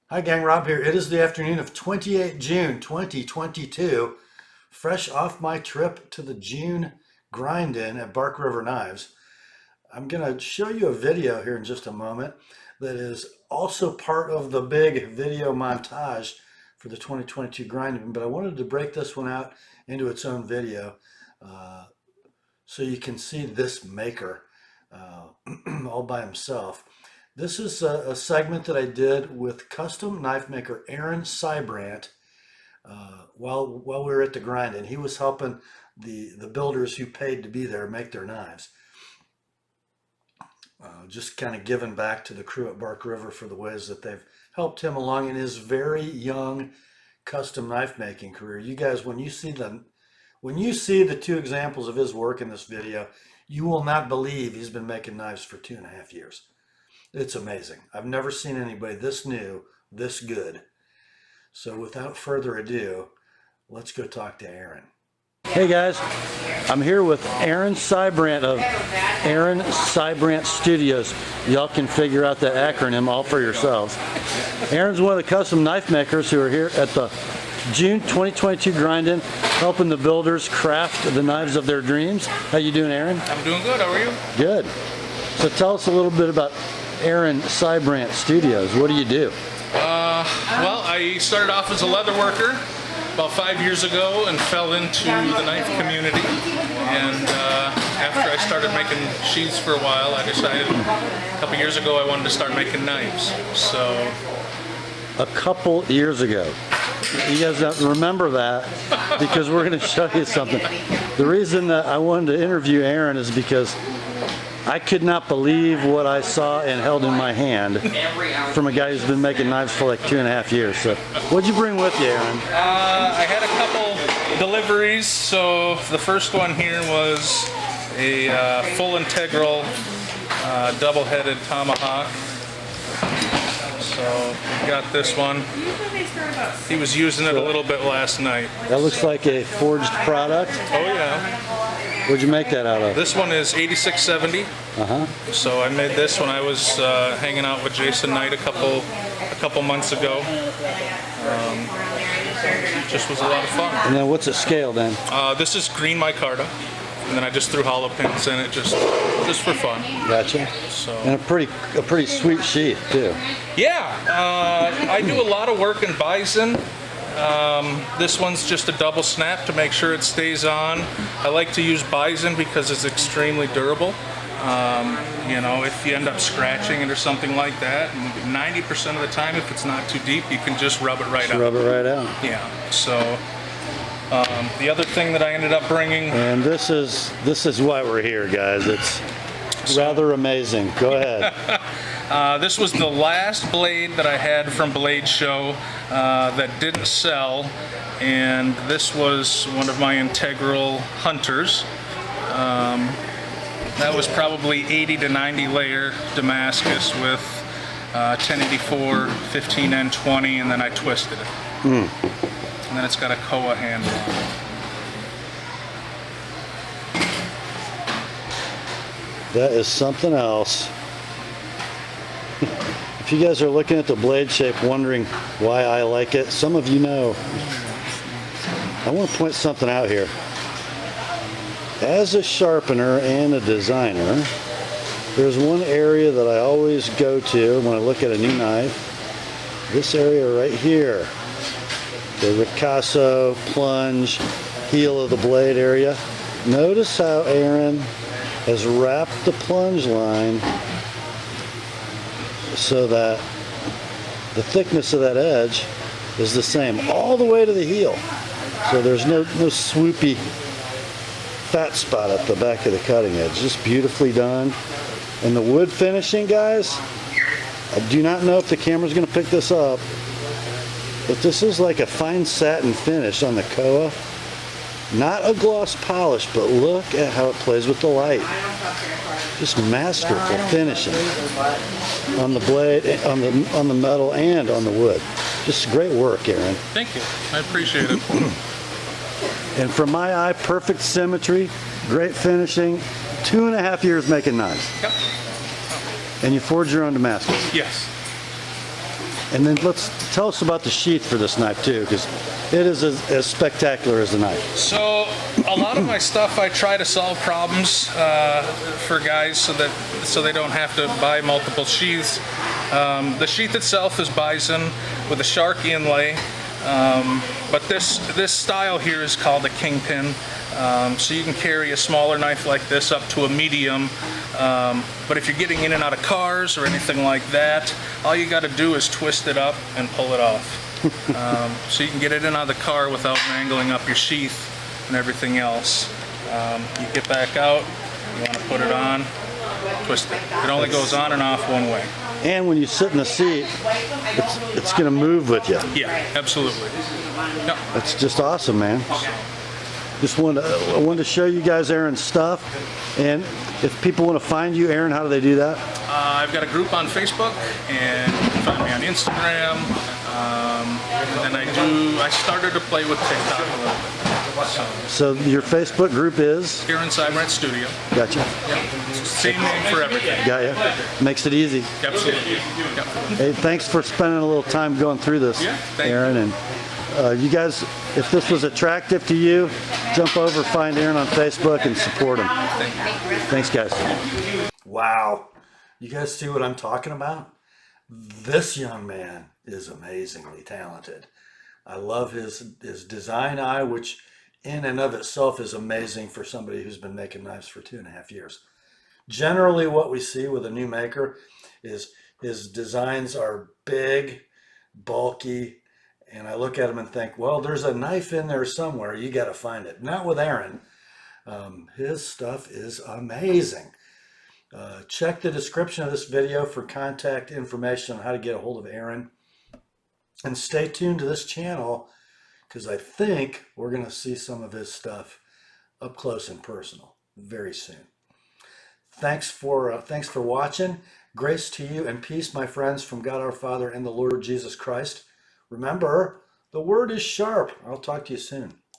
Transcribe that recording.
Hi gang, Rob here. It is the afternoon of 28 June 2022. Fresh off my trip to the June grind-in at Bark River Knives. I'm going to show you a video here in just a moment that is also part of the big video montage for the 2022 grind-in, but I wanted to break this one out into its own video so you can see this maker all by himself. This is a segment that I did with custom knife maker Aaron Sybrant while we were at the grind, and he was helping the builders who paid to be there make their knives. Just kind of giving back to the crew at Bark River for the ways that they've helped him along in his very young custom knife making career. You guys, when you see the two examples of his work in this video, you will not believe he's been making knives for 2.5 years. It's amazing. I've never seen anybody this new, this good. So without further ado, let's go talk to Aaron. Hey guys, I'm here with Aaron Sybrant of Aaron Sybrant Studios. Y'all can figure out the acronym all for yourselves. Aaron's one of the custom knife makers who are here at the June 2022 grind-in, helping the builders craft the knives of their dreams. How you doing, Aaron? I'm doing good. How are you? Good. So tell us a little bit about Aaron Sybrant Studios. What do you do? Well, I started off as a leather worker about 5 years ago and fell into the knife community. And after I started making sheaths for a while, I decided a couple years ago I wanted to start making knives. So, a couple years ago. You guys have to remember that because we're going to show you something. The reason that I wanted to interview Aaron is because I could not believe what I saw and held in my hand from a guy who's been making knives for like 2.5 years. So, what'd you bring with you, Aaron? I had a couple deliveries. So the first one here was a full integral double-headed tomahawk. So we got this one. He was using it a little bit last night. That looks like a forged product. Oh yeah. What'd you make that out of? This one is 8670. So I made this when I was hanging out with Jason Knight a couple months ago. Just was a lot of fun. And then what's it scaled then? This is green micarta, and then I just threw hollow pins in it just for fun. Gotcha. So. And a pretty sweet sheath too. Yeah, I do a lot of work in bison. This one's just a double snap to make sure it stays on. I like to use bison because it's extremely durable. You know, if you end up scratching it or something like that, 90% of the time, if it's not too deep, you can just rub it right out. Rub it right out. Yeah. So the other thing that I ended up bringing, and this is why we're here, guys. It's rather amazing. Go ahead. This was the last blade that I had from Blade Show that didn't sell, and this was one of my integral hunters. That was probably 80 to 90 layer Damascus with 1084, 15N20, and then I twisted it. And then it's got a Koa handle on it. That is something else. If you guys are looking at the blade shape wondering why I like it, some of you know. I want to point something out here. As a sharpener and a designer, there's one area that I always go to when I look at a new knife. This area right here. The ricasso, plunge, heel of the blade area. Notice how Aaron has wrapped the plunge line so that the thickness of that edge is the same all the way to the heel. So there's no swoopy fat spot at the back of the cutting edge. Just beautifully done. And the wood finishing, guys, I do not know if the camera's going to pick this up, but this is like a fine satin finish on the Koa. Not a gloss polish, but look at how it plays with the light. Just masterful finishing on the blade, on the metal, and on the wood. Just great work, Aaron. Thank you. I appreciate it. And from my eye, perfect symmetry, great finishing. 2.5 years making knives. Yep. And you forged your own Damascus. Yes. And then tell us about the sheath for this knife too, because it is as spectacular as the knife. So a lot of my stuff, I try to solve problems for guys so they don't have to buy multiple sheaths. The sheath itself is bison with a shark inlay, but this style here is called a kingpin. So you can carry a smaller knife like this up to a medium, but if you're getting in and out of cars or anything like that, all you got to do is twist it up and pull it off. So you can get it in and out of the car without mangling up your sheath and everything else. You get back out, you want to put it on, twist it. It only goes on and off one way. And when you sit in the seat, it's going to move with you. Yeah, absolutely. Yep. That's just awesome, man. I wanted to show you guys Aaron's stuff. And if people want to find you, Aaron, how do they do that? I've got a group on Facebook, and you can find me on Instagram. And then I started to play with TikTok a little bit. So your Facebook group is? Here in Sybrant Studio. Gotcha. Yep. Same name for everything. Got ya. Makes it easy. Absolutely. Yep. Hey, thanks for spending a little time going through this, Aaron. And you guys, if this was attractive to you, jump over, find Aaron on Facebook, and support him. Thanks, guys. Wow. You guys see what I'm talking about? This young man is amazingly talented. I love his design eye, which in and of itself is amazing for somebody who's been making knives for 2.5 years. Generally, what we see with a new maker is his designs are big, bulky, and I look at him and think, well, there's a knife in there somewhere. You got to find it. Not with Aaron. His stuff is amazing. Check the description of this video for contact information on how to get a hold of Aaron. And stay tuned to this channel, because I think we're going to see some of his stuff up close and personal very soon. Thanks for watching. Grace to you and peace, my friends, from God our Father and the Lord Jesus Christ. Remember, the word is sharp. I'll talk to you soon.